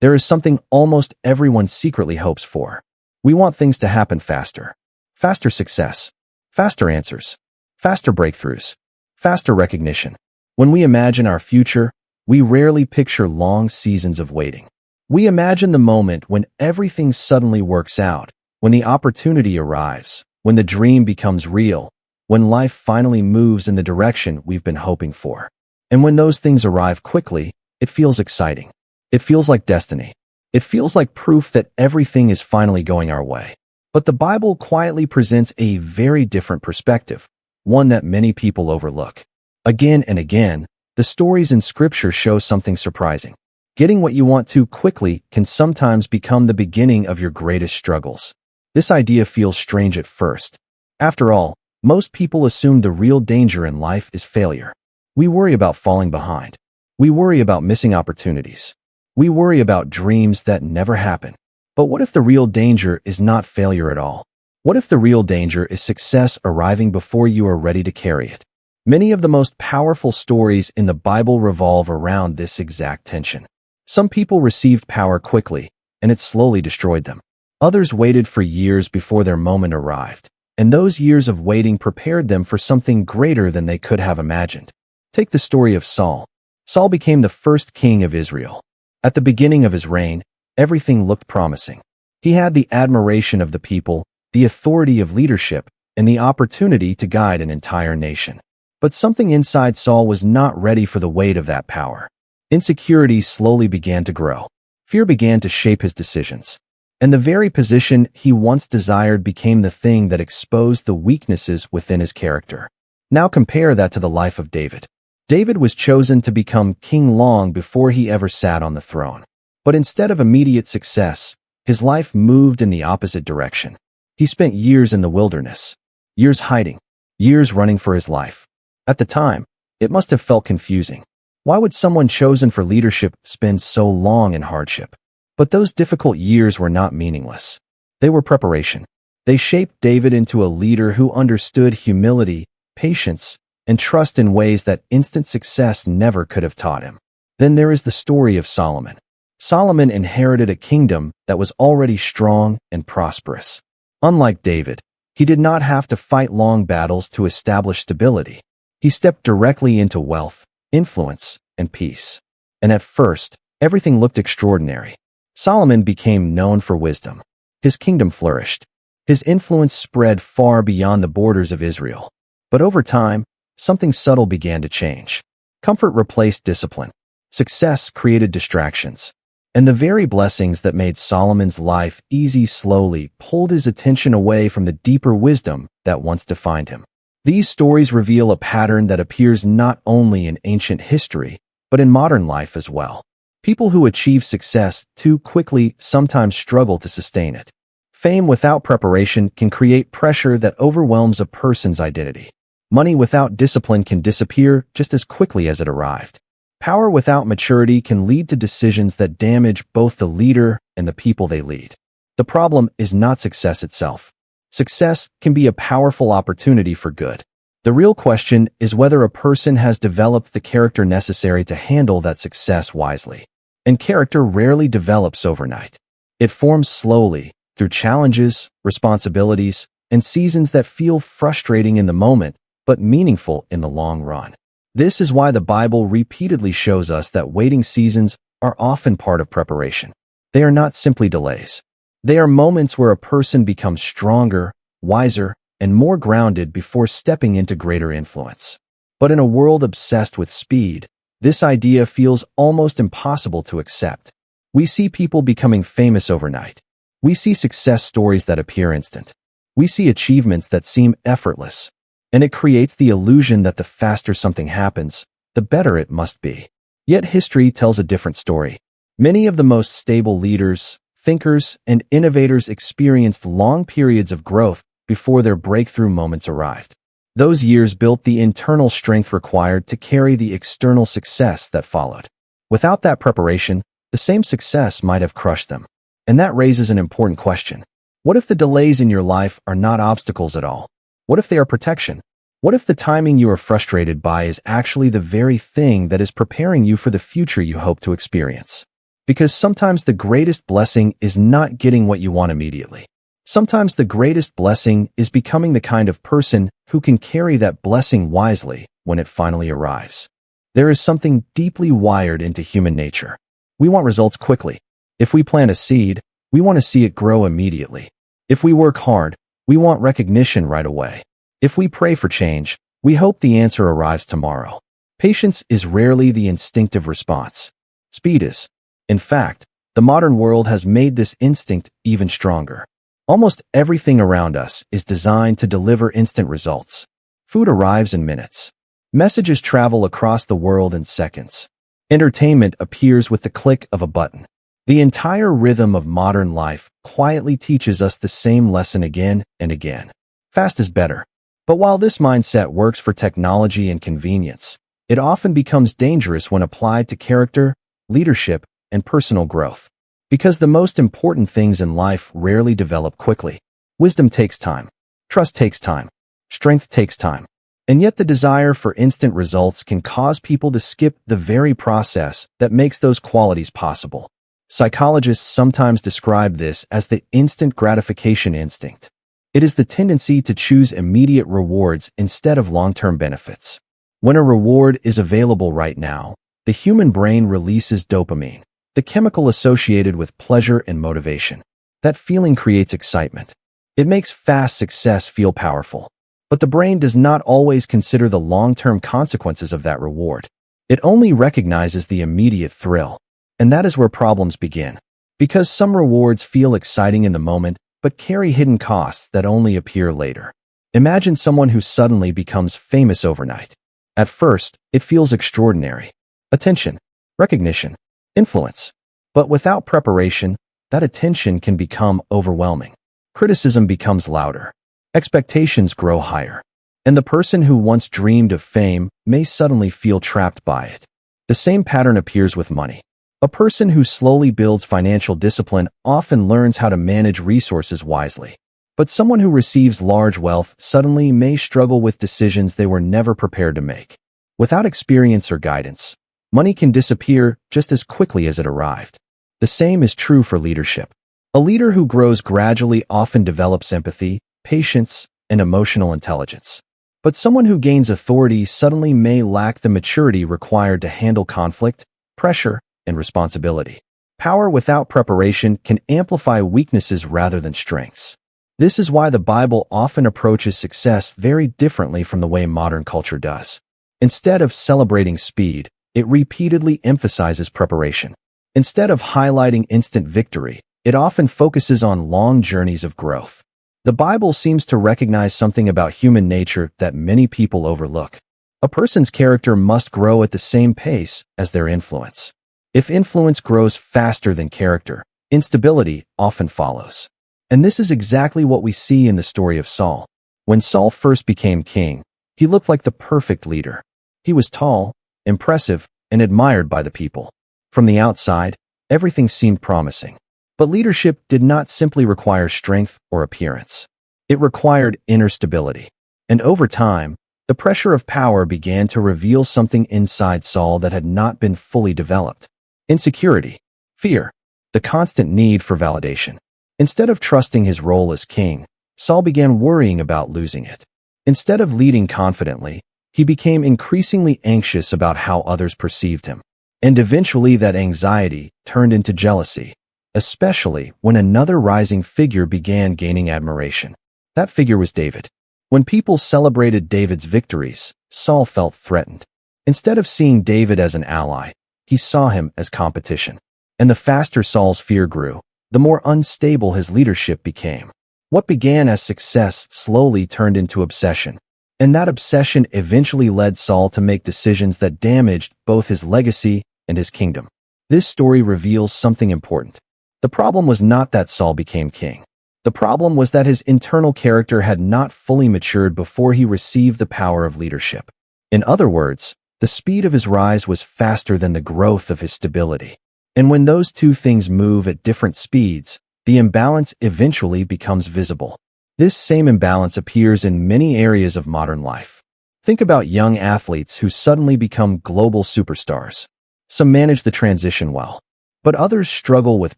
there is something almost everyone secretly hopes for. We want things to happen faster. Faster success. Faster answers. Faster breakthroughs. Faster recognition. When we imagine our future, we rarely picture long seasons of waiting. We imagine the moment when everything suddenly works out, when the opportunity arrives, when the dream becomes real, when life finally moves in the direction we've been hoping for. And when those things arrive quickly, it feels exciting. It feels like destiny. It feels like proof that everything is finally going our way. But the Bible quietly presents a very different perspective, one that many people overlook. Again and again, the stories in Scripture show something surprising. Getting what you want too quickly can sometimes become the beginning of your greatest struggles. This idea feels strange at first. After all, most people assume the real danger in life is failure. We worry about falling behind. We worry about missing opportunities. We worry about dreams that never happen. But what if the real danger is not failure at all? What if the real danger is success arriving before you are ready to carry it? Many of the most powerful stories in the Bible revolve around this exact tension. Some people received power quickly, and it slowly destroyed them. Others waited for years before their moment arrived, and those years of waiting prepared them for something greater than they could have imagined. Take the story of Saul. Saul became the first king of Israel. At the beginning of his reign, everything looked promising. He had the admiration of the people, the authority of leadership, and the opportunity to guide an entire nation. But something inside Saul was not ready for the weight of that power. Insecurity slowly began to grow. Fear began to shape his decisions. And the very position he once desired became the thing that exposed the weaknesses within his character. Now compare that to the life of David. David was chosen to become king long before he ever sat on the throne. But instead of immediate success, his life moved in the opposite direction. He spent years in the wilderness, years hiding, years running for his life. At the time, it must have felt confusing. Why would someone chosen for leadership spend so long in hardship? But those difficult years were not meaningless. They were preparation. They shaped David into a leader who understood humility, patience, and trust in ways that instant success never could have taught him. Then there is the story of Solomon. Solomon inherited a kingdom that was already strong and prosperous. Unlike David, he did not have to fight long battles to establish stability. He stepped directly into wealth, influence, and peace. And at first, everything looked extraordinary. Solomon became known for wisdom. His kingdom flourished. His influence spread far beyond the borders of Israel. But over time, something subtle began to change. Comfort replaced discipline. Success created distractions. And the very blessings that made Solomon's life easy slowly pulled his attention away from the deeper wisdom that once defined him. These stories reveal a pattern that appears not only in ancient history, but in modern life as well. People who achieve success too quickly sometimes struggle to sustain it. Fame without preparation can create pressure that overwhelms a person's identity. Money without discipline can disappear just as quickly as it arrived. Power without maturity can lead to decisions that damage both the leader and the people they lead. The problem is not success itself. Success can be a powerful opportunity for good. The real question is whether a person has developed the character necessary to handle that success wisely. And character rarely develops overnight. It forms slowly, through challenges, responsibilities, and seasons that feel frustrating in the moment, but meaningful in the long run. This is why the Bible repeatedly shows us that waiting seasons are often part of preparation. They are not simply delays. They are moments where a person becomes stronger, wiser, and more grounded before stepping into greater influence. But in a world obsessed with speed, this idea feels almost impossible to accept. We see people becoming famous overnight. We see success stories that appear instant. We see achievements that seem effortless. And it creates the illusion that the faster something happens, the better it must be. Yet history tells a different story. Many of the most stable leaders, thinkers, and innovators experienced long periods of growth before their breakthrough moments arrived. Those years built the internal strength required to carry the external success that followed. Without that preparation, the same success might have crushed them. And that raises an important question. What if the delays in your life are not obstacles at all? What if they are protection? What if the timing you are frustrated by is actually the very thing that is preparing you for the future you hope to experience? Because sometimes the greatest blessing is not getting what you want immediately. Sometimes the greatest blessing is becoming the kind of person who can carry that blessing wisely when it finally arrives. There is something deeply wired into human nature. We want results quickly. If we plant a seed, we want to see it grow immediately. If we work hard, we want recognition right away. If we pray for change, we hope the answer arrives tomorrow. Patience is rarely the instinctive response. Speed is. In fact, the modern world has made this instinct even stronger. Almost everything around us is designed to deliver instant results. Food arrives in minutes. Messages travel across the world in seconds. Entertainment appears with the click of a button. The entire rhythm of modern life quietly teaches us the same lesson again and again. Fast is better. But while this mindset works for technology and convenience, it often becomes dangerous when applied to character, leadership, and personal growth. Because the most important things in life rarely develop quickly. Wisdom takes time. Trust takes time. Strength takes time. And yet the desire for instant results can cause people to skip the very process that makes those qualities possible. Psychologists sometimes describe this as the instant gratification instinct. It is the tendency to choose immediate rewards instead of long-term benefits. When a reward is available right now, the human brain releases dopamine, the chemical associated with pleasure and motivation. That feeling creates excitement. It makes fast success feel powerful. But the brain does not always consider the long-term consequences of that reward. It only recognizes the immediate thrill. And that is where problems begin. Because some rewards feel exciting in the moment, but carry hidden costs that only appear later. Imagine someone who suddenly becomes famous overnight. At first, it feels extraordinary. Attention, recognition, influence. But without preparation, that attention can become overwhelming. Criticism becomes louder. Expectations grow higher. And the person who once dreamed of fame may suddenly feel trapped by it. The same pattern appears with money. A person who slowly builds financial discipline often learns how to manage resources wisely. But someone who receives large wealth suddenly may struggle with decisions they were never prepared to make. Without experience or guidance, money can disappear just as quickly as it arrived. The same is true for leadership. A leader who grows gradually often develops empathy, patience, and emotional intelligence. But someone who gains authority suddenly may lack the maturity required to handle conflict, pressure, and responsibility. Power without preparation can amplify weaknesses rather than strengths. This is why the Bible often approaches success very differently from the way modern culture does. Instead of celebrating speed, it repeatedly emphasizes preparation. Instead of highlighting instant victory, it often focuses on long journeys of growth. The Bible seems to recognize something about human nature that many people overlook. A person's character must grow at the same pace as their influence. If influence grows faster than character, instability often follows. And this is exactly what we see in the story of Saul. When Saul first became king, he looked like the perfect leader. He was tall, impressive, and admired by the people. From the outside, everything seemed promising. But leadership did not simply require strength or appearance. It required inner stability. And over time, the pressure of power began to reveal something inside Saul that had not been fully developed. Insecurity, fear, the constant need for validation. Instead of trusting his role as king, Saul began worrying about losing it. Instead of leading confidently, he became increasingly anxious about how others perceived him. And eventually that anxiety turned into jealousy, especially when another rising figure began gaining admiration. That figure was David. When people celebrated David's victories, Saul felt threatened. Instead of seeing David as an ally, he saw him as competition. And the faster Saul's fear grew, the more unstable his leadership became. What began as success slowly turned into obsession. And that obsession eventually led Saul to make decisions that damaged both his legacy and his kingdom. This story reveals something important. The problem was not that Saul became king. The problem was that his internal character had not fully matured before he received the power of leadership. In other words, the speed of his rise was faster than the growth of his stability. And when those two things move at different speeds, the imbalance eventually becomes visible. This same imbalance appears in many areas of modern life. Think about young athletes who suddenly become global superstars. Some manage the transition well, But others struggle with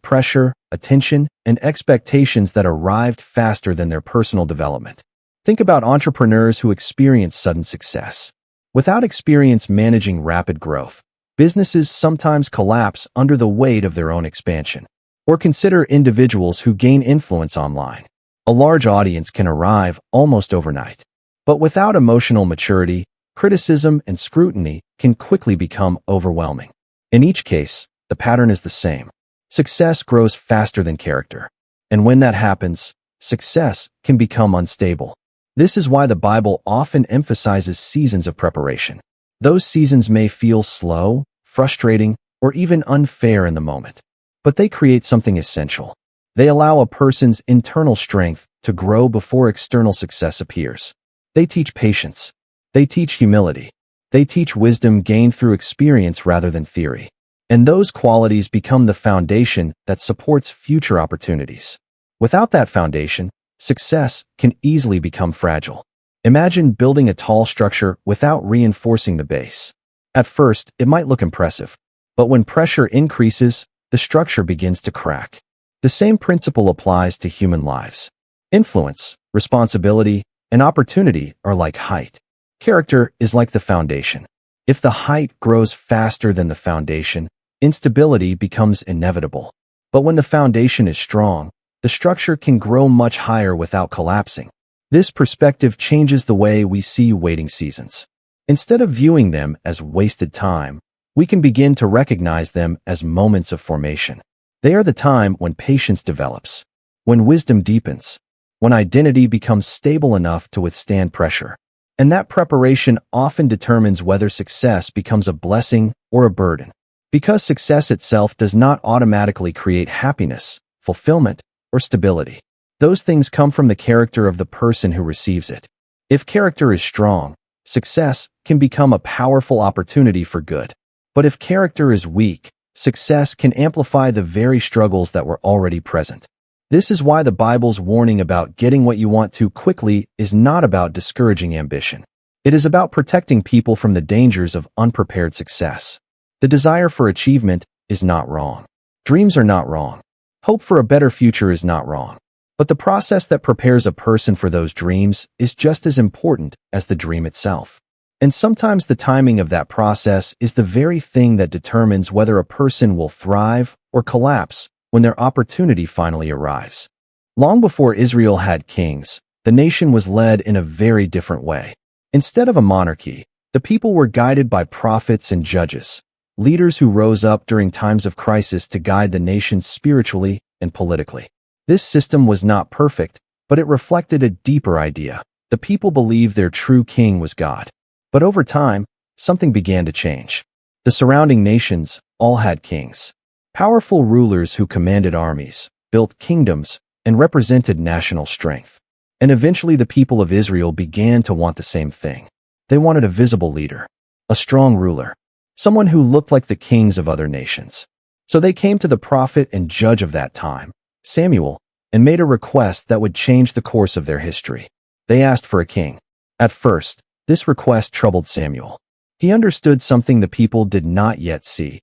pressure, attention, and expectations that arrived faster than their personal development. Think about entrepreneurs who experience sudden success. Without experience managing rapid growth, businesses sometimes collapse under the weight of their own expansion. Or consider individuals who gain influence online. A large audience can arrive almost overnight. But without emotional maturity, criticism and scrutiny can quickly become overwhelming. In each case, the pattern is the same. Success grows faster than character. And when that happens, success can become unstable. This is why the Bible often emphasizes seasons of preparation. Those seasons may feel slow, frustrating, or even unfair in the moment. But they create something essential. They allow a person's internal strength to grow before external success appears. They teach patience. They teach humility. They teach wisdom gained through experience rather than theory. And those qualities become the foundation that supports future opportunities. Without that foundation, success can easily become fragile. Imagine building a tall structure without reinforcing the base. At first, it might look impressive, but when pressure increases, the structure begins to crack. The same principle applies to human lives. Influence, responsibility, and opportunity are like height. Character is like the foundation. If the height grows faster than the foundation, instability becomes inevitable. But when the foundation is strong, the structure can grow much higher without collapsing. This perspective changes the way we see waiting seasons. Instead of viewing them as wasted time, we can begin to recognize them as moments of formation. They are the time when patience develops, when wisdom deepens, when identity becomes stable enough to withstand pressure. And that preparation often determines whether success becomes a blessing or a burden. Because success itself does not automatically create happiness, fulfillment, or stability. Those things come from the character of the person who receives it. If character is strong, success can become a powerful opportunity for good. But if character is weak, success can amplify the very struggles that were already present. This is why the Bible's warning about getting what you want too quickly is not about discouraging ambition. It is about protecting people from the dangers of unprepared success. The desire for achievement is not wrong. Dreams are not wrong. Hope for a better future is not wrong. But the process that prepares a person for those dreams is just as important as the dream itself. And sometimes the timing of that process is the very thing that determines whether a person will thrive or collapse when their opportunity finally arrives. Long before Israel had kings, the nation was led in a very different way. Instead of a monarchy, the people were guided by prophets and judges, leaders who rose up during times of crisis to guide the nation spiritually and politically. This system was not perfect, but it reflected a deeper idea. The people believed their true king was God. But over time, something began to change. The surrounding nations all had kings. Powerful rulers who commanded armies, built kingdoms, and represented national strength. And eventually the people of Israel began to want the same thing. They wanted a visible leader, a strong ruler, someone who looked like the kings of other nations. So they came to the prophet and judge of that time, Samuel, and made a request that would change the course of their history. They asked for a king. At first, this request troubled Samuel. He understood something the people did not yet see.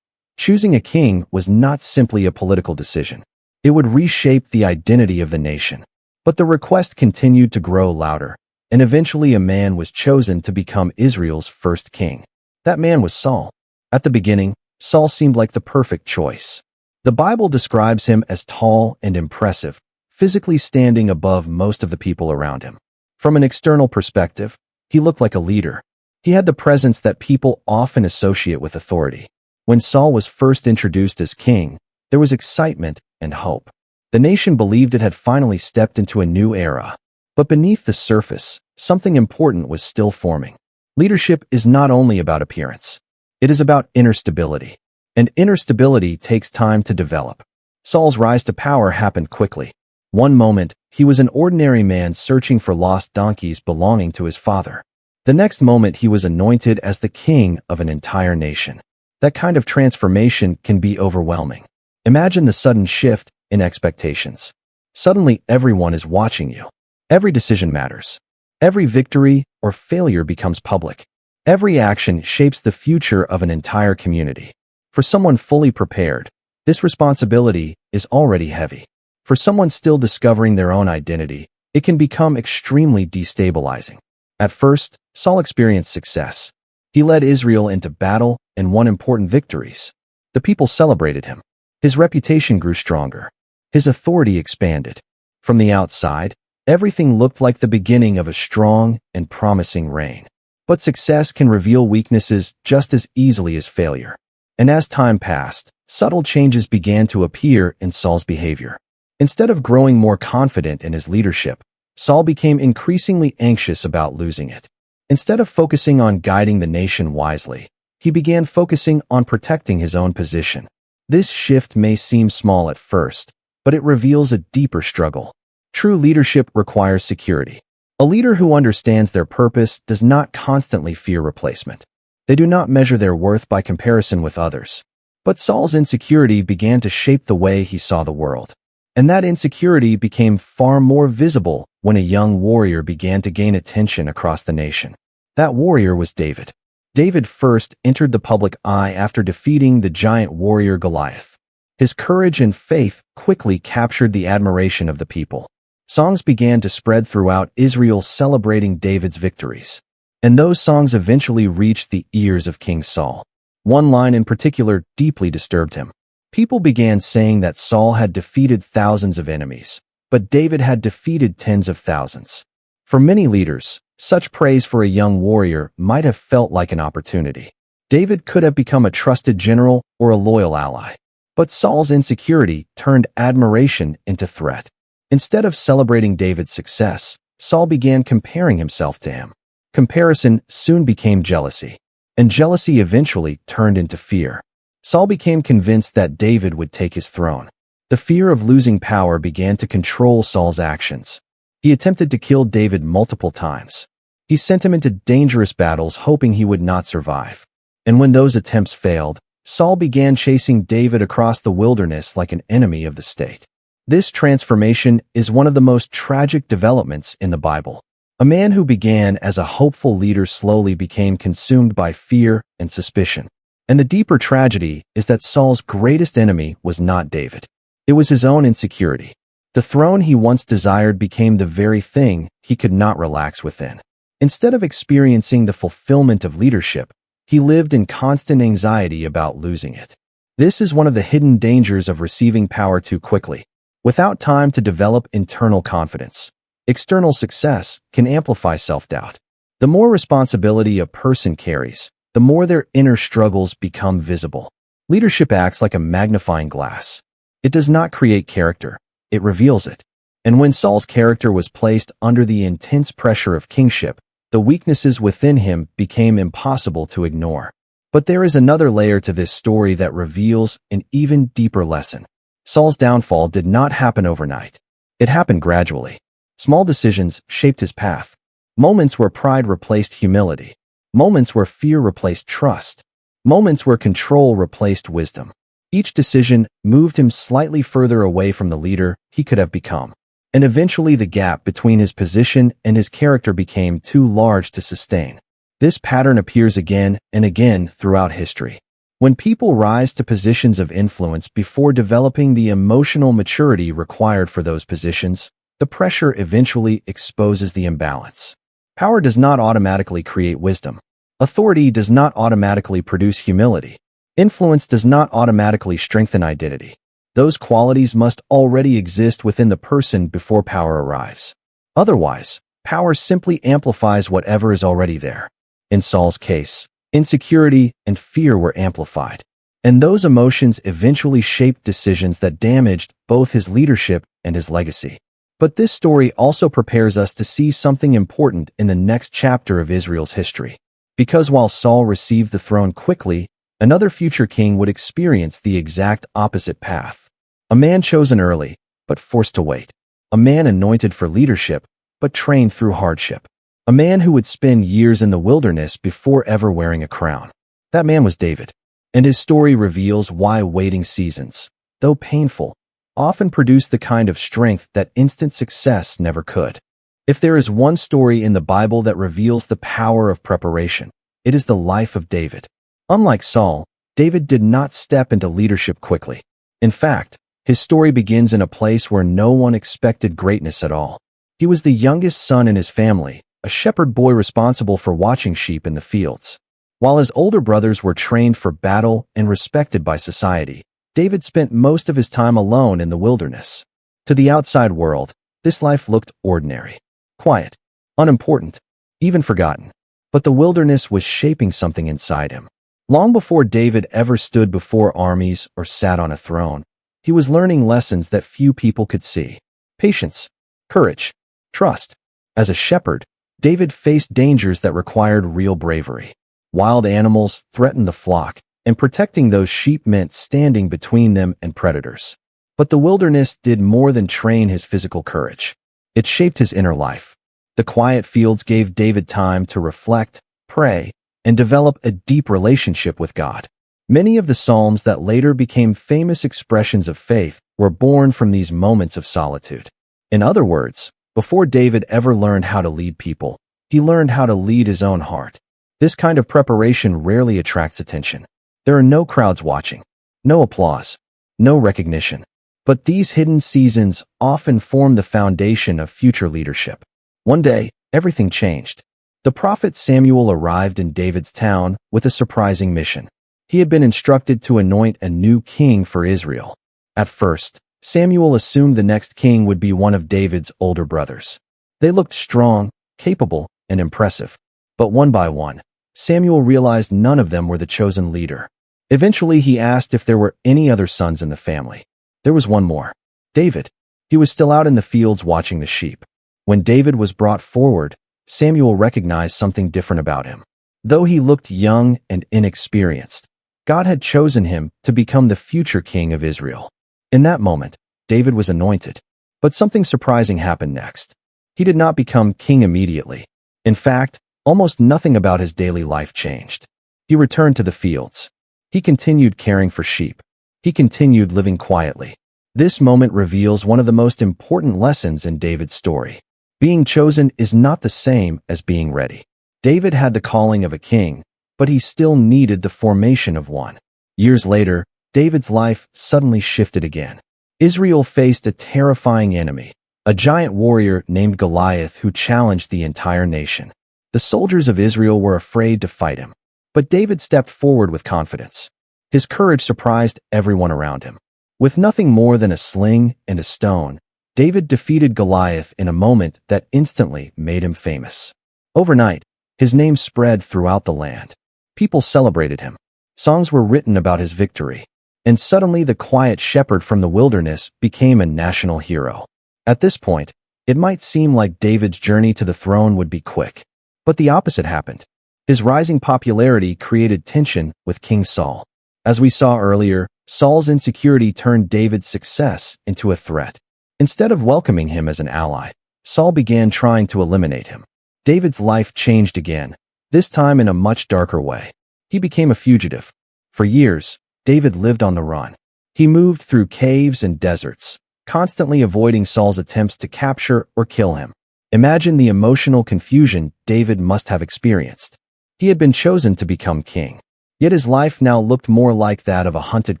Choosing a king was not simply a political decision. It would reshape the identity of the nation. But the request continued to grow louder, and eventually a man was chosen to become Israel's first king. That man was Saul. At the beginning, Saul seemed like the perfect choice. The Bible describes him as tall and impressive, physically standing above most of the people around him. From an external perspective, he looked like a leader. He had the presence that people often associate with authority. When Saul was first introduced as king, there was excitement and hope. The nation believed it had finally stepped into a new era. But beneath the surface, something important was still forming. Leadership is not only about appearance. It is about inner stability. And inner stability takes time to develop. Saul's rise to power happened quickly. One moment, he was an ordinary man searching for lost donkeys belonging to his father. The next moment, he was anointed as the king of an entire nation. That kind of transformation can be overwhelming. Imagine the sudden shift in expectations. Suddenly, everyone is watching you. Every decision matters. Every victory or failure becomes public. Every action shapes the future of an entire community. For someone fully prepared, This responsibility is already heavy. For someone still discovering their own identity, it can become extremely destabilizing. At first, Saul experienced success. He led Israel into battle and won important victories. The people celebrated him. His reputation grew stronger. His authority expanded. From the outside, everything looked like the beginning of a strong and promising reign. But success can reveal weaknesses just as easily as failure. And as time passed, subtle changes began to appear in Saul's behavior. Instead of growing more confident in his leadership, Saul became increasingly anxious about losing it. Instead of focusing on guiding the nation wisely, he began focusing on protecting his own position. This shift may seem small at first, but it reveals a deeper struggle. True leadership requires security. A leader who understands their purpose does not constantly fear replacement. They do not measure their worth by comparison with others. But Saul's insecurity began to shape the way he saw the world. And that insecurity became far more visible when a young warrior began to gain attention across the nation. That warrior was David. David first entered the public eye after defeating the giant warrior Goliath. His courage and faith quickly captured the admiration of the people. Songs began to spread throughout Israel celebrating David's victories. And those songs eventually reached the ears of King Saul. One line in particular deeply disturbed him. People began saying that Saul had defeated thousands of enemies, but David had defeated tens of thousands. For many leaders, such praise for a young warrior might have felt like an opportunity. David could have become a trusted general or a loyal ally. But Saul's insecurity turned admiration into threat. Instead of celebrating David's success, Saul began comparing himself to him. Comparison soon became jealousy, and jealousy eventually turned into fear. Saul became convinced that David would take his throne. The fear of losing power began to control Saul's actions. He attempted to kill David multiple times. He sent him into dangerous battles hoping he would not survive. And when those attempts failed, Saul began chasing David across the wilderness like an enemy of the state. This transformation is one of the most tragic developments in the Bible. A man who began as a hopeful leader slowly became consumed by fear and suspicion. And the deeper tragedy is that Saul's greatest enemy was not David. It was his own insecurity. The throne he once desired became the very thing he could not relax within. Instead of experiencing the fulfillment of leadership, he lived in constant anxiety about losing it. This is one of the hidden dangers of receiving power too quickly. Without time to develop internal confidence, external success can amplify self-doubt. The more responsibility a person carries, the more their inner struggles become visible. Leadership acts like a magnifying glass. It does not create character, it reveals it. And when Saul's character was placed under the intense pressure of kingship, the weaknesses within him became impossible to ignore. But there is another layer to this story that reveals an even deeper lesson. Saul's downfall did not happen overnight. It happened gradually. Small decisions shaped his path. Moments where pride replaced humility. Moments where fear replaced trust. Moments where control replaced wisdom. Each decision moved him slightly further away from the leader he could have become. And eventually the gap between his position and his character became too large to sustain. This pattern appears again and again throughout history. When people rise to positions of influence before developing the emotional maturity required for those positions, the pressure eventually exposes the imbalance. Power does not automatically create wisdom. Authority does not automatically produce humility. Influence does not automatically strengthen identity. Those qualities must already exist within the person before power arrives. Otherwise, power simply amplifies whatever is already there. In Saul's case, insecurity and fear were amplified, and those emotions eventually shaped decisions that damaged both his leadership and his legacy. But this story also prepares us to see something important in the next chapter of Israel's history. Because while Saul received the throne quickly, another future king would experience the exact opposite path. A man chosen early, but forced to wait. A man anointed for leadership, but trained through hardship. A man who would spend years in the wilderness before ever wearing a crown. That man was David. And his story reveals why waiting seasons, though painful, often produce the kind of strength that instant success never could. If there is one story in the Bible that reveals the power of preparation, it is the life of David. Unlike Saul, David did not step into leadership quickly. In fact, his story begins in a place where no one expected greatness at all. He was the youngest son in his family, a shepherd boy responsible for watching sheep in the fields. While his older brothers were trained for battle and respected by society, David spent most of his time alone in the wilderness. To the outside world, this life looked ordinary, quiet, unimportant, even forgotten. But the wilderness was shaping something inside him. Long before David ever stood before armies or sat on a throne, he was learning lessons that few people could see. Patience, courage, trust. As a shepherd, David faced dangers that required real bravery. Wild animals threatened the flock, and protecting those sheep meant standing between them and predators. But the wilderness did more than train his physical courage. It shaped his inner life. The quiet fields gave David time to reflect, pray, and develop a deep relationship with God. Many of the psalms that later became famous expressions of faith were born from these moments of solitude. In other words, before David ever learned how to lead people, he learned how to lead his own heart. This kind of preparation rarely attracts attention. There are no crowds watching, no applause, no recognition. But these hidden seasons often form the foundation of future leadership. One day, everything changed. The prophet Samuel arrived in David's town with a surprising mission. He had been instructed to anoint a new king for Israel. At first, Samuel assumed the next king would be one of David's older brothers. They looked strong, capable, and impressive. But one by one, Samuel realized none of them were the chosen leader. Eventually, he asked if there were any other sons in the family. There was one more. David. He was still out in the fields watching the sheep. When David was brought forward, Samuel recognized something different about him. Though he looked young and inexperienced, God had chosen him to become the future king of Israel. In that moment, David was anointed. But something surprising happened next. He did not become king immediately. In fact, almost nothing about his daily life changed. He returned to the fields. He continued caring for sheep. He continued living quietly. This moment reveals one of the most important lessons in David's story. Being chosen is not the same as being ready. David had the calling of a king, but he still needed the formation of one. Years later, David's life suddenly shifted again. Israel faced a terrifying enemy, a giant warrior named Goliath who challenged the entire nation. The soldiers of Israel were afraid to fight him. But David stepped forward with confidence. His courage surprised everyone around him. With nothing more than a sling and a stone, David defeated Goliath in a moment that instantly made him famous. Overnight, his name spread throughout the land. People celebrated him. Songs were written about his victory. And suddenly the quiet shepherd from the wilderness became a national hero. At this point, it might seem like David's journey to the throne would be quick. But the opposite happened. His rising popularity created tension with King Saul. As we saw earlier, Saul's insecurity turned David's success into a threat. Instead of welcoming him as an ally, Saul began trying to eliminate him. David's life changed again, this time in a much darker way. He became a fugitive. For years, David lived on the run. He moved through caves and deserts, constantly avoiding Saul's attempts to capture or kill him. Imagine the emotional confusion David must have experienced. He had been chosen to become king, yet his life now looked more like that of a hunted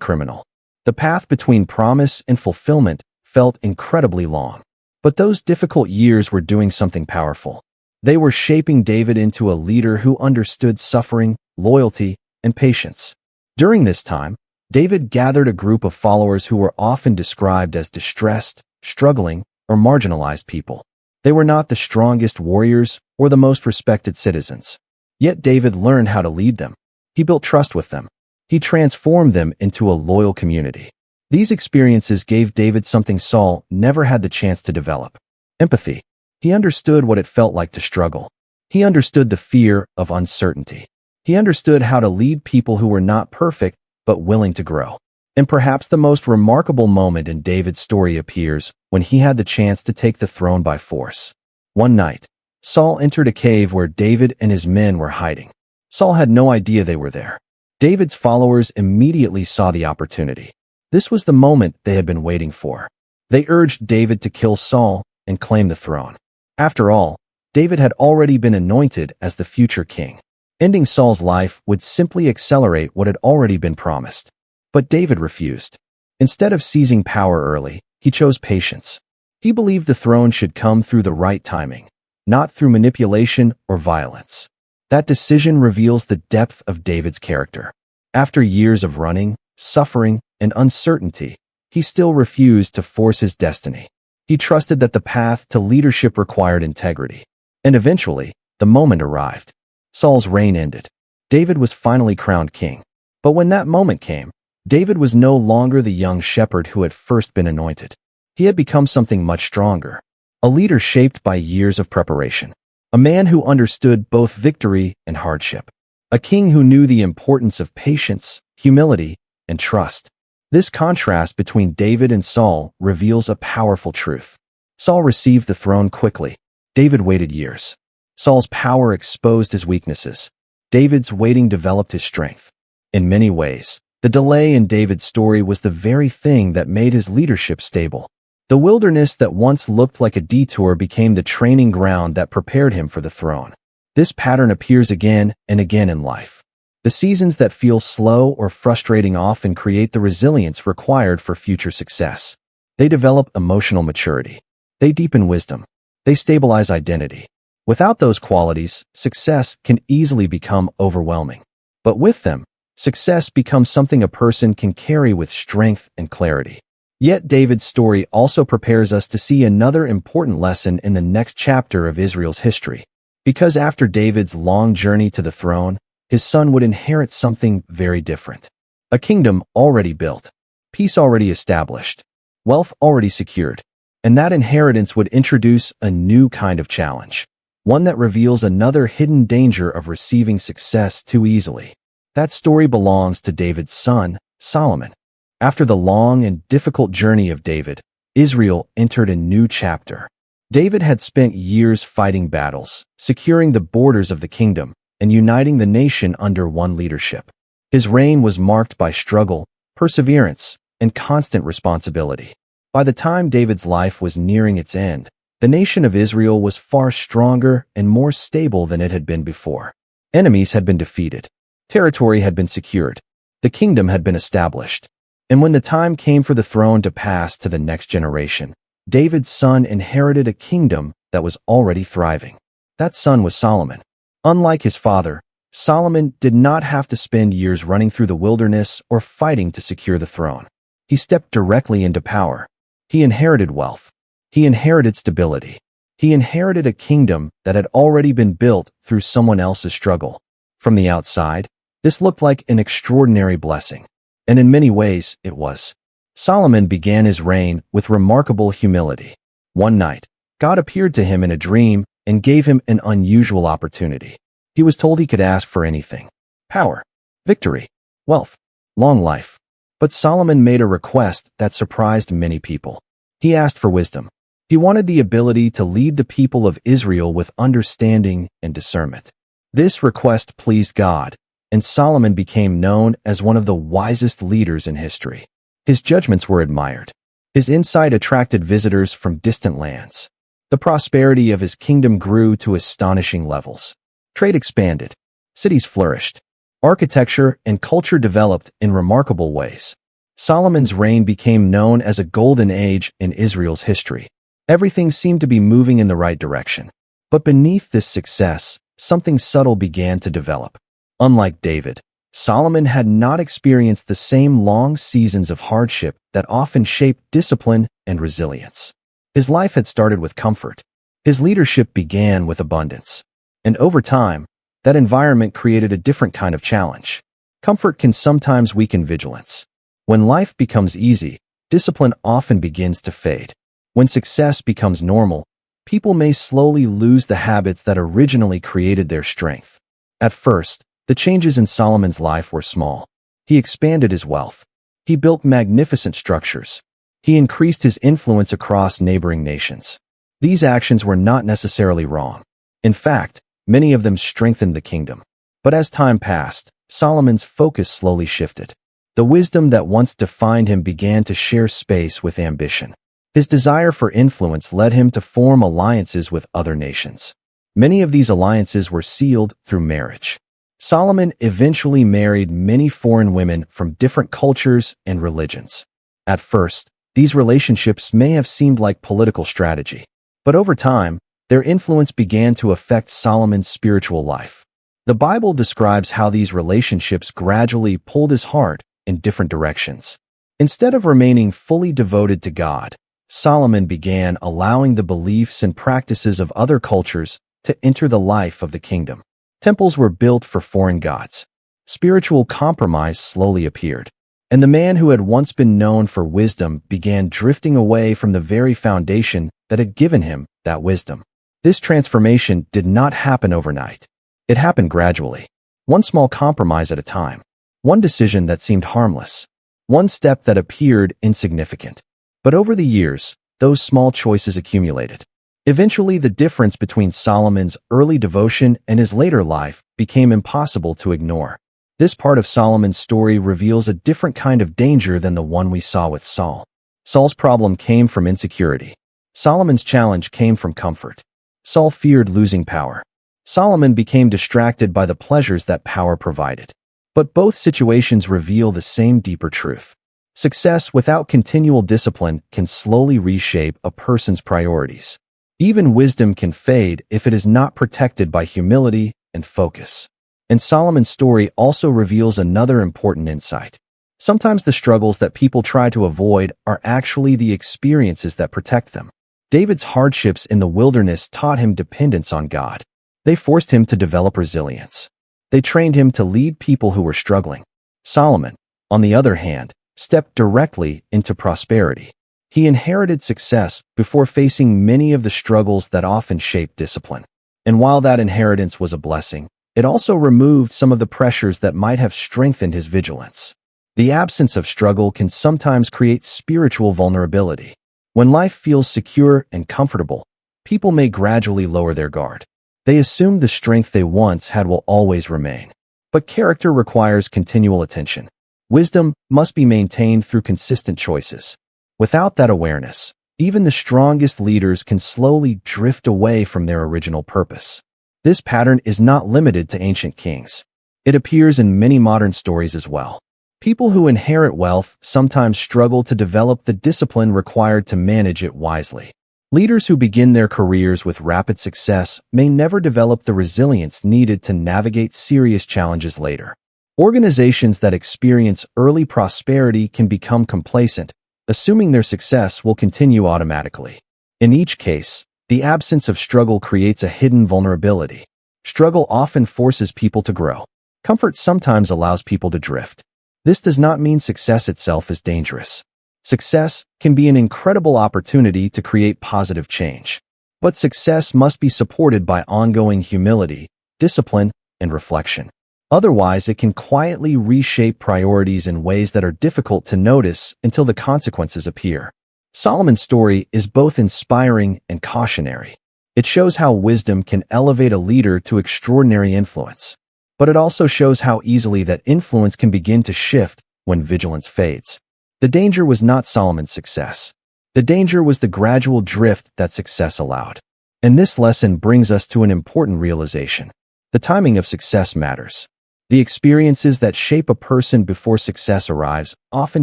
criminal. The path between promise and fulfillment felt incredibly long. But those difficult years were doing something powerful. They were shaping David into a leader who understood suffering, loyalty, and patience. During this time, David gathered a group of followers who were often described as distressed, struggling, or marginalized people. They were not the strongest warriors or the most respected citizens. Yet David learned how to lead them. He built trust with them. He transformed them into a loyal community. These experiences gave David something Saul never had the chance to develop: empathy. He understood what it felt like to struggle. He understood the fear of uncertainty. He understood how to lead people who were not perfect but willing to grow. And perhaps the most remarkable moment in David's story appears when he had the chance to take the throne by force. One night, Saul entered a cave where David and his men were hiding. Saul had no idea they were there. David's followers immediately saw the opportunity. This was the moment they had been waiting for. They urged David to kill Saul and claim the throne. After all, David had already been anointed as the future king. Ending Saul's life would simply accelerate what had already been promised. But David refused. Instead of seizing power early, he chose patience. He believed the throne should come through the right timing, not through manipulation or violence. That decision reveals the depth of David's character. After years of running, suffering, and uncertainty, he still refused to force his destiny. He trusted that the path to leadership required integrity. And eventually, the moment arrived. Saul's reign ended. David was finally crowned king. But when that moment came, David was no longer the young shepherd who had first been anointed. He had become something much stronger, a leader shaped by years of preparation, a man who understood both victory and hardship, a king who knew the importance of patience, humility, and trust. This contrast between David and Saul reveals a powerful truth. Saul received the throne quickly. David waited years. Saul's power exposed his weaknesses. David's waiting developed his strength. In many ways, the delay in David's story was the very thing that made his leadership stable. The wilderness that once looked like a detour became the training ground that prepared him for the throne. This pattern appears again and again in life. The seasons that feel slow or frustrating often create the resilience required for future success. They develop emotional maturity. They deepen wisdom. They stabilize identity. Without those qualities, success can easily become overwhelming. But with them, success becomes something a person can carry with strength and clarity. Yet David's story also prepares us to see another important lesson in the next chapter of Israel's history. Because after David's long journey to the throne, his son would inherit something very different. A kingdom already built, peace already established, wealth already secured. And that inheritance would introduce a new kind of challenge, one that reveals another hidden danger of receiving success too easily. That story belongs to David's son, Solomon. After the long and difficult journey of David, Israel entered a new chapter. David had spent years fighting battles, securing the borders of the kingdom, and uniting the nation under one leadership. His reign was marked by struggle, perseverance, and constant responsibility. By the time David's life was nearing its end, the nation of Israel was far stronger and more stable than it had been before. Enemies had been defeated. Territory had been secured. The kingdom had been established. And when the time came for the throne to pass to the next generation, David's son inherited a kingdom that was already thriving. That son was Solomon. Unlike his father, Solomon did not have to spend years running through the wilderness or fighting to secure the throne. He stepped directly into power. He inherited wealth. He inherited stability. He inherited a kingdom that had already been built through someone else's struggle. From the outside, this looked like an extraordinary blessing. And in many ways, it was. Solomon began his reign with remarkable humility. One night, God appeared to him in a dream and gave him an unusual opportunity. He was told he could ask for anything: power, victory, wealth, long life. But Solomon made a request that surprised many people. He asked for wisdom. He wanted the ability to lead the people of Israel with understanding and discernment. This request pleased God, and Solomon became known as one of the wisest leaders in history. His judgments were admired. His insight attracted visitors from distant lands. The prosperity of his kingdom grew to astonishing levels. Trade expanded. Cities flourished. Architecture and culture developed in remarkable ways. Solomon's reign became known as a golden age in Israel's history. Everything seemed to be moving in the right direction. But beneath this success, something subtle began to develop. Unlike David, Solomon had not experienced the same long seasons of hardship that often shape discipline and resilience. His life had started with comfort. His leadership began with abundance. And over time, that environment created a different kind of challenge. Comfort can sometimes weaken vigilance. When life becomes easy, discipline often begins to fade. When success becomes normal, people may slowly lose the habits that originally created their strength. At first, the changes in Solomon's life were small. He expanded his wealth. He built magnificent structures. He increased his influence across neighboring nations. These actions were not necessarily wrong. In fact, many of them strengthened the kingdom. But as time passed, Solomon's focus slowly shifted. The wisdom that once defined him began to share space with ambition. His desire for influence led him to form alliances with other nations. Many of these alliances were sealed through marriage. Solomon eventually married many foreign women from different cultures and religions. At first, these relationships may have seemed like political strategy, but over time, their influence began to affect Solomon's spiritual life. The Bible describes how these relationships gradually pulled his heart in different directions. Instead of remaining fully devoted to God, Solomon began allowing the beliefs and practices of other cultures to enter the life of the kingdom. Temples were built for foreign gods. Spiritual compromise slowly appeared, and the man who had once been known for wisdom began drifting away from the very foundation that had given him that wisdom. This transformation did not happen overnight. It happened gradually, one small compromise at a time, one decision that seemed harmless, one step that appeared insignificant. But over the years, those small choices accumulated. Eventually, the difference between Solomon's early devotion and his later life became impossible to ignore. This part of Solomon's story reveals a different kind of danger than the one we saw with Saul. Saul's problem came from insecurity. Solomon's challenge came from comfort. Saul feared losing power. Solomon became distracted by the pleasures that power provided. But both situations reveal the same deeper truth. Success without continual discipline can slowly reshape a person's priorities. Even wisdom can fade if it is not protected by humility and focus. And Solomon's story also reveals another important insight. Sometimes the struggles that people try to avoid are actually the experiences that protect them. David's hardships in the wilderness taught him dependence on God. They forced him to develop resilience. They trained him to lead people who were struggling. Solomon, on the other hand, stepped directly into prosperity. He inherited success before facing many of the struggles that often shape discipline. And while that inheritance was a blessing, it also removed some of the pressures that might have strengthened his vigilance. The absence of struggle can sometimes create spiritual vulnerability. When life feels secure and comfortable, people may gradually lower their guard. They assume the strength they once had will always remain. But character requires continual attention. Wisdom must be maintained through consistent choices. Without that awareness, even the strongest leaders can slowly drift away from their original purpose. This pattern is not limited to ancient kings. It appears in many modern stories as well. People who inherit wealth sometimes struggle to develop the discipline required to manage it wisely. Leaders who begin their careers with rapid success may never develop the resilience needed to navigate serious challenges later. Organizations that experience early prosperity can become complacent, assuming their success will continue automatically. In each case, the absence of struggle creates a hidden vulnerability. Struggle often forces people to grow. Comfort sometimes allows people to drift. This does not mean success itself is dangerous. Success can be an incredible opportunity to create positive change. But success must be supported by ongoing humility, discipline, and reflection. Otherwise, it can quietly reshape priorities in ways that are difficult to notice until the consequences appear. Solomon's story is both inspiring and cautionary. It shows how wisdom can elevate a leader to extraordinary influence. But it also shows how easily that influence can begin to shift when vigilance fades. The danger was not Solomon's success. The danger was the gradual drift that success allowed. And this lesson brings us to an important realization. The timing of success matters. The experiences that shape a person before success arrives often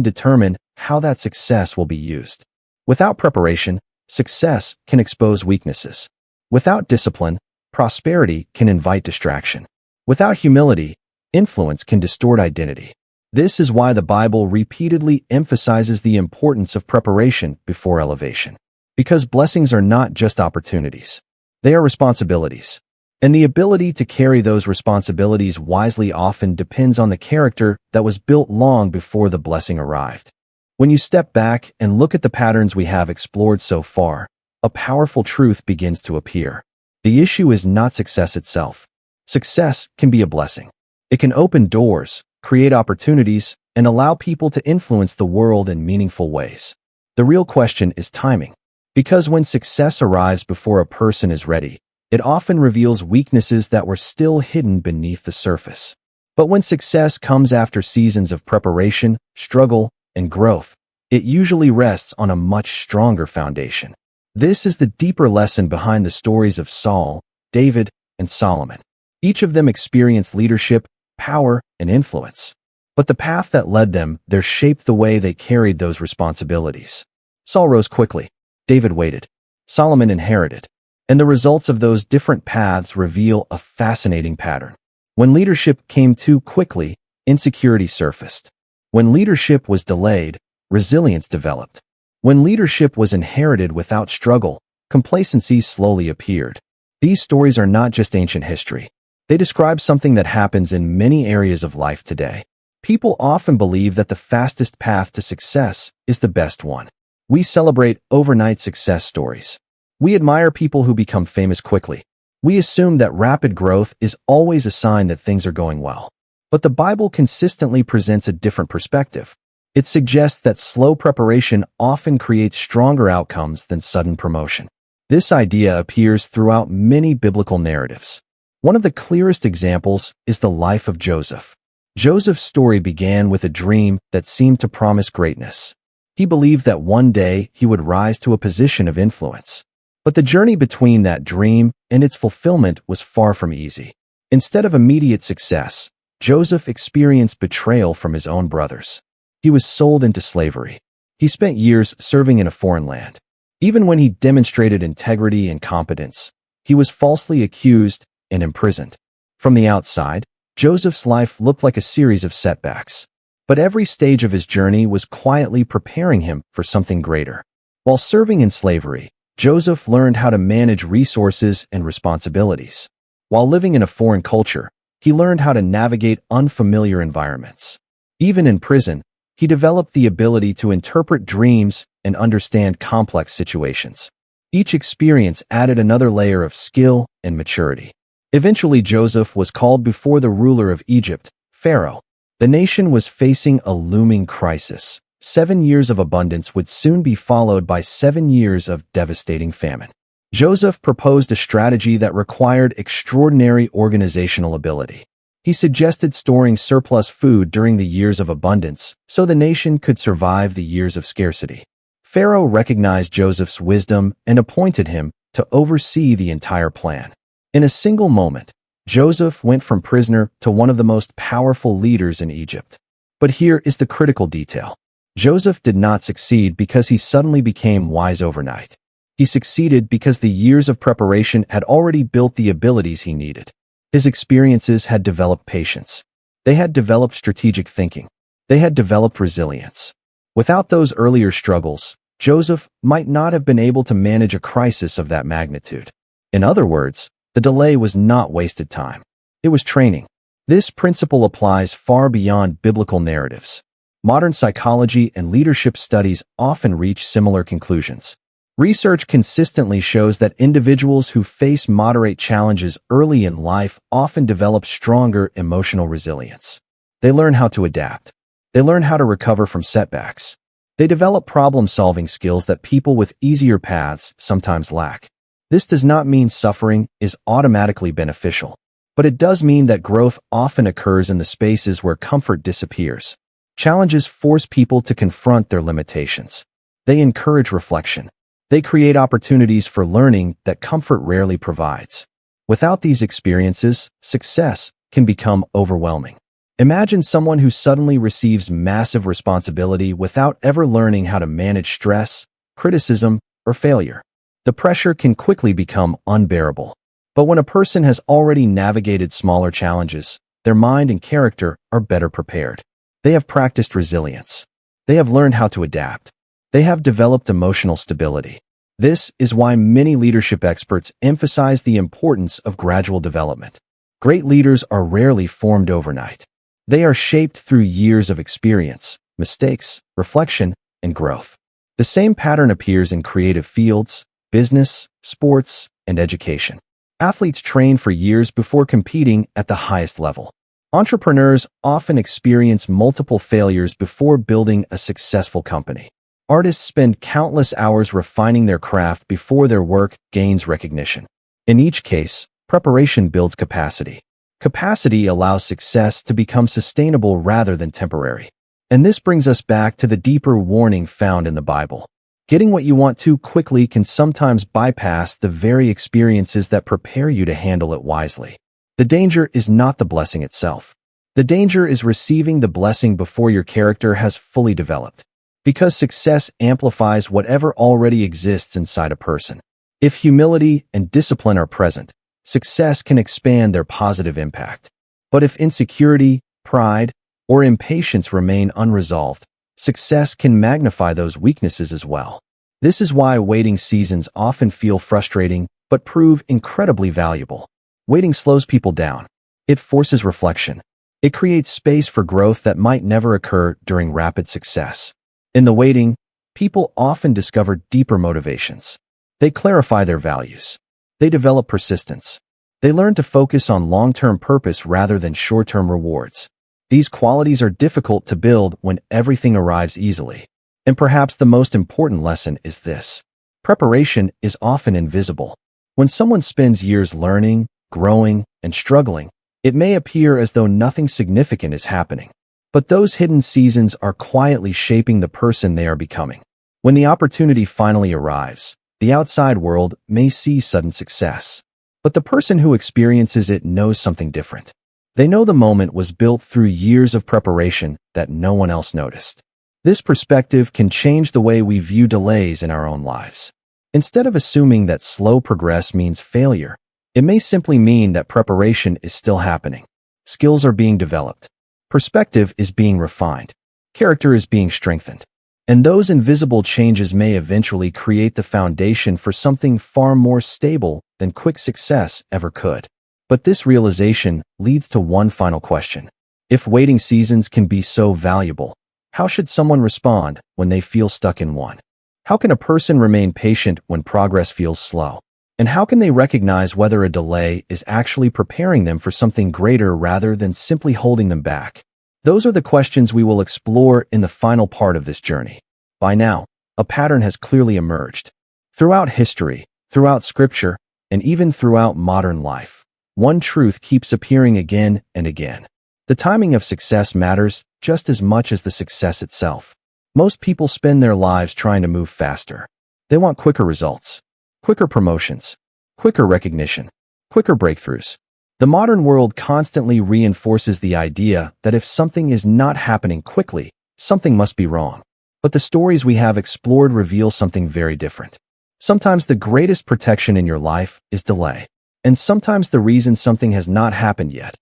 determine how that success will be used. Without preparation, success can expose weaknesses. Without discipline, prosperity can invite distraction. Without humility, influence can distort identity. This is why the Bible repeatedly emphasizes the importance of preparation before elevation. Because blessings are not just opportunities. They are responsibilities. And the ability to carry those responsibilities wisely often depends on the character that was built long before the blessing arrived. When you step back and look at the patterns we have explored so far, a powerful truth begins to appear. The issue is not success itself. Success can be a blessing. It can open doors, create opportunities, and allow people to influence the world in meaningful ways. The real question is timing. Because when success arrives before a person is ready, it often reveals weaknesses that were still hidden beneath the surface. But when success comes after seasons of preparation, struggle, and growth, it usually rests on a much stronger foundation. This is the deeper lesson behind the stories of Saul, David, and Solomon. Each of them experienced leadership, power, and influence. But the path that led them there shaped the way they carried those responsibilities. Saul rose quickly. David waited. Solomon inherited. And the results of those different paths reveal a fascinating pattern. When leadership came too quickly, insecurity surfaced. When leadership was delayed, resilience developed. When leadership was inherited without struggle, complacency slowly appeared. These stories are not just ancient history. They describe something that happens in many areas of life today. People often believe that the fastest path to success is the best one. We celebrate overnight success stories. We admire people who become famous quickly. We assume that rapid growth is always a sign that things are going well. But the Bible consistently presents a different perspective. It suggests that slow preparation often creates stronger outcomes than sudden promotion. This idea appears throughout many biblical narratives. One of the clearest examples is the life of Joseph. Joseph's story began with a dream that seemed to promise greatness. He believed that one day he would rise to a position of influence. But the journey between that dream and its fulfillment was far from easy. Instead of immediate success, Joseph experienced betrayal from his own brothers. He was sold into slavery. He spent years serving in a foreign land. Even when he demonstrated integrity and competence, he was falsely accused and imprisoned. From the outside, Joseph's life looked like a series of setbacks. But every stage of his journey was quietly preparing him for something greater. While serving in slavery, Joseph learned how to manage resources and responsibilities. While living in a foreign culture, he learned how to navigate unfamiliar environments. Even in prison, he developed the ability to interpret dreams and understand complex situations. Each experience added another layer of skill and maturity. Eventually, Joseph was called before the ruler of Egypt, Pharaoh. The nation was facing a looming crisis. 7 years of abundance would soon be followed by 7 years of devastating famine. Joseph proposed a strategy that required extraordinary organizational ability. He suggested storing surplus food during the years of abundance so the nation could survive the years of scarcity. Pharaoh recognized Joseph's wisdom and appointed him to oversee the entire plan. In a single moment, Joseph went from prisoner to one of the most powerful leaders in Egypt. But here is the critical detail. Joseph did not succeed because he suddenly became wise overnight. He succeeded because the years of preparation had already built the abilities he needed. His experiences had developed patience. They had developed strategic thinking. They had developed resilience. Without those earlier struggles, Joseph might not have been able to manage a crisis of that magnitude. In other words, the delay was not wasted time. It was training. This principle applies far beyond biblical narratives. Modern psychology and leadership studies often reach similar conclusions. Research consistently shows that individuals who face moderate challenges early in life often develop stronger emotional resilience. They learn how to adapt. They learn how to recover from setbacks. They develop problem-solving skills that people with easier paths sometimes lack. This does not mean suffering is automatically beneficial, but it does mean that growth often occurs in the spaces where comfort disappears. Challenges force people to confront their limitations. They encourage reflection. They create opportunities for learning that comfort rarely provides. Without these experiences, success can become overwhelming. Imagine someone who suddenly receives massive responsibility without ever learning how to manage stress, criticism, or failure. The pressure can quickly become unbearable. But when a person has already navigated smaller challenges, their mind and character are better prepared. They have practiced resilience. They have learned how to adapt. They have developed emotional stability. This is why many leadership experts emphasize the importance of gradual development. Great leaders are rarely formed overnight. They are shaped through years of experience, mistakes, reflection, and growth. The same pattern appears in creative fields, business, sports, and education. Athletes train for years before competing at the highest level. Entrepreneurs often experience multiple failures before building a successful company. Artists spend countless hours refining their craft before their work gains recognition. In each case, preparation builds capacity. Capacity allows success to become sustainable rather than temporary. And this brings us back to the deeper warning found in the Bible. Getting what you want too quickly can sometimes bypass the very experiences that prepare you to handle it wisely. The danger is not the blessing itself. The danger is receiving the blessing before your character has fully developed, because success amplifies whatever already exists inside a person. If humility and discipline are present, success can expand their positive impact. But if insecurity, pride, or impatience remain unresolved, success can magnify those weaknesses as well. This is why waiting seasons often feel frustrating but prove incredibly valuable. Waiting slows people down. It forces reflection. It creates space for growth that might never occur during rapid success. In the waiting, people often discover deeper motivations. They clarify their values. They develop persistence. They learn to focus on long-term purpose rather than short-term rewards. These qualities are difficult to build when everything arrives easily. And perhaps the most important lesson is this: preparation is often invisible. When someone spends years learning, growing, and struggling, it may appear as though nothing significant is happening. But those hidden seasons are quietly shaping the person they are becoming. When the opportunity finally arrives, the outside world may see sudden success. But the person who experiences it knows something different. They know the moment was built through years of preparation that no one else noticed. This perspective can change the way we view delays in our own lives. Instead of assuming that slow progress means failure, it may simply mean that preparation is still happening. Skills are being developed. Perspective is being refined. Character is being strengthened. And those invisible changes may eventually create the foundation for something far more stable than quick success ever could. But this realization leads to one final question. If waiting seasons can be so valuable, how should someone respond when they feel stuck in one? How can a person remain patient when progress feels slow? And how can they recognize whether a delay is actually preparing them for something greater rather than simply holding them back? Those are the questions we will explore in the final part of this journey. By now, a pattern has clearly emerged. Throughout history, throughout scripture, and even throughout modern life, one truth keeps appearing again and again. The timing of success matters just as much as the success itself. Most people spend their lives trying to move faster. They want quicker results, quicker promotions, quicker recognition, quicker breakthroughs. The modern world constantly reinforces the idea that if something is not happening quickly, something must be wrong. But the stories we have explored reveal something very different. Sometimes the greatest protection in your life is delay. And sometimes the reason something has not happened yet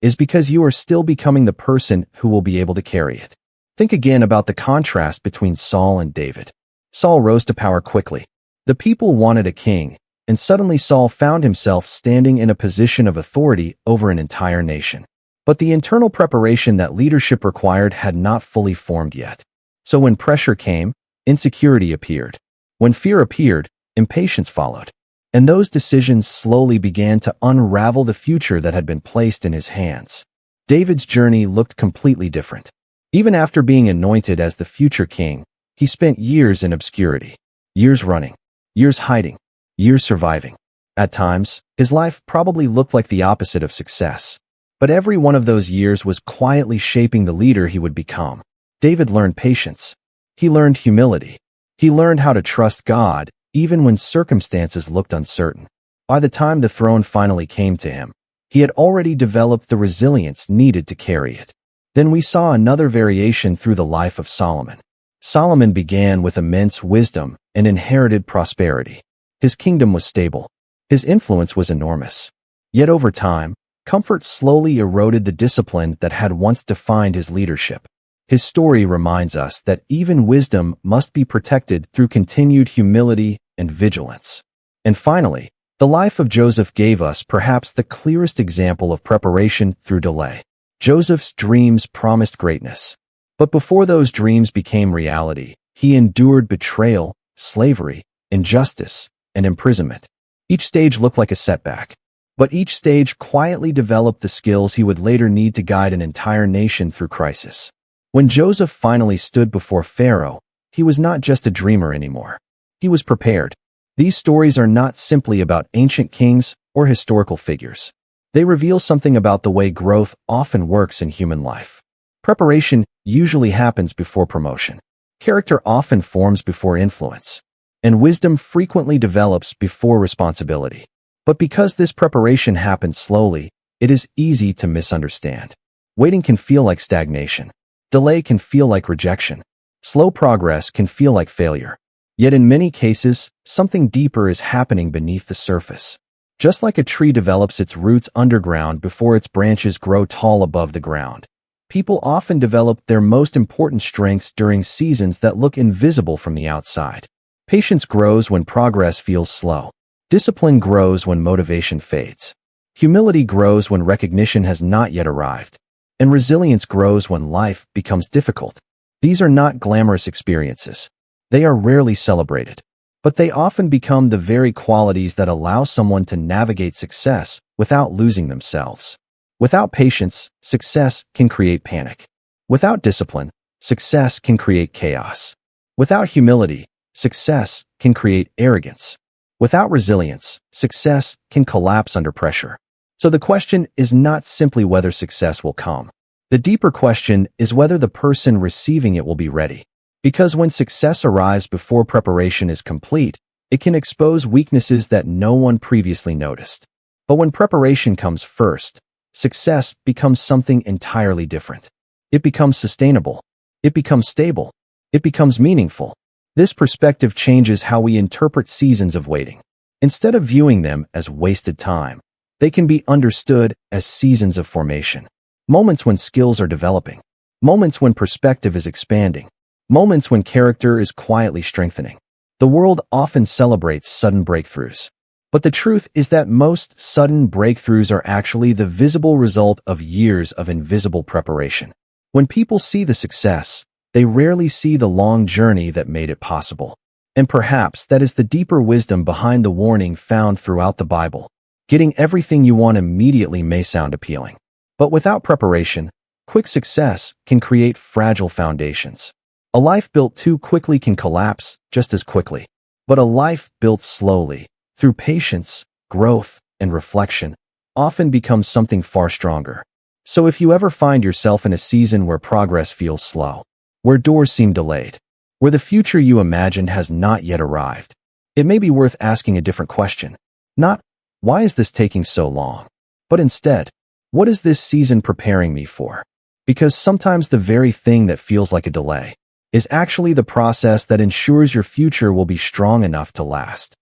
is because you are still becoming the person who will be able to carry it. Think again about the contrast between Saul and David. Saul rose to power quickly. The people wanted a king, and suddenly Saul found himself standing in a position of authority over an entire nation. But the internal preparation that leadership required had not fully formed yet. So when pressure came, insecurity appeared. When fear appeared, impatience followed. And those decisions slowly began to unravel the future that had been placed in his hands. David's journey looked completely different. Even after being anointed as the future king, he spent years in obscurity. Years running. Years hiding. Years surviving. At times, his life probably looked like the opposite of success. But every one of those years was quietly shaping the leader he would become. David learned patience. He learned humility. He learned how to trust God even when circumstances looked uncertain. By the time the throne finally came to him, he had already developed the resilience needed to carry it. Then we saw another variation through the life of Solomon. Solomon began with immense wisdom and inherited prosperity. His kingdom was stable. His influence was enormous. Yet over time, comfort slowly eroded the discipline that had once defined his leadership. His story reminds us that even wisdom must be protected through continued humility and vigilance. And finally, the life of Joseph gave us perhaps the clearest example of preparation through delay. Joseph's dreams promised greatness. But before those dreams became reality, he endured betrayal, slavery, injustice, and imprisonment. Each stage looked like a setback. But each stage quietly developed the skills he would later need to guide an entire nation through crisis. When Joseph finally stood before Pharaoh, he was not just a dreamer anymore. He was prepared. These stories are not simply about ancient kings or historical figures. They reveal something about the way growth often works in human life. Preparation usually happens before promotion. Character often forms before influence. And wisdom frequently develops before responsibility. But because this preparation happens slowly, it is easy to misunderstand. Waiting can feel like stagnation. Delay can feel like rejection. Slow progress can feel like failure. Yet in many cases, something deeper is happening beneath the surface. Just like a tree develops its roots underground before its branches grow tall above the ground, people often develop their most important strengths during seasons that look invisible from the outside. Patience grows when progress feels slow. Discipline grows when motivation fades. Humility grows when recognition has not yet arrived. And resilience grows when life becomes difficult. These are not glamorous experiences. They are rarely celebrated. But they often become the very qualities that allow someone to navigate success without losing themselves. Without patience, success can create panic. Without discipline, success can create chaos. Without humility, success can create arrogance. Without resilience, success can collapse under pressure. So the question is not simply whether success will come. The deeper question is whether the person receiving it will be ready. Because when success arrives before preparation is complete, it can expose weaknesses that no one previously noticed. But when preparation comes first, success becomes something entirely different. It becomes sustainable. It becomes stable. It becomes meaningful. This perspective changes how we interpret seasons of waiting. Instead of viewing them as wasted time, they can be understood as seasons of formation. Moments when skills are developing. Moments when perspective is expanding. Moments when character is quietly strengthening. The world often celebrates sudden breakthroughs. But the truth is that most sudden breakthroughs are actually the visible result of years of invisible preparation. When people see the success, they rarely see the long journey that made it possible. And perhaps that is the deeper wisdom behind the warning found throughout the Bible. Getting everything you want immediately may sound appealing. But without preparation, quick success can create fragile foundations. A life built too quickly can collapse just as quickly. But a life built slowly, through patience, growth, and reflection, often becomes something far stronger. So if you ever find yourself in a season where progress feels slow, where doors seem delayed, where the future you imagined has not yet arrived, it may be worth asking a different question. Not, why is this taking so long? But instead, what is this season preparing me for? Because sometimes the very thing that feels like a delay is actually the process that ensures your future will be strong enough to last.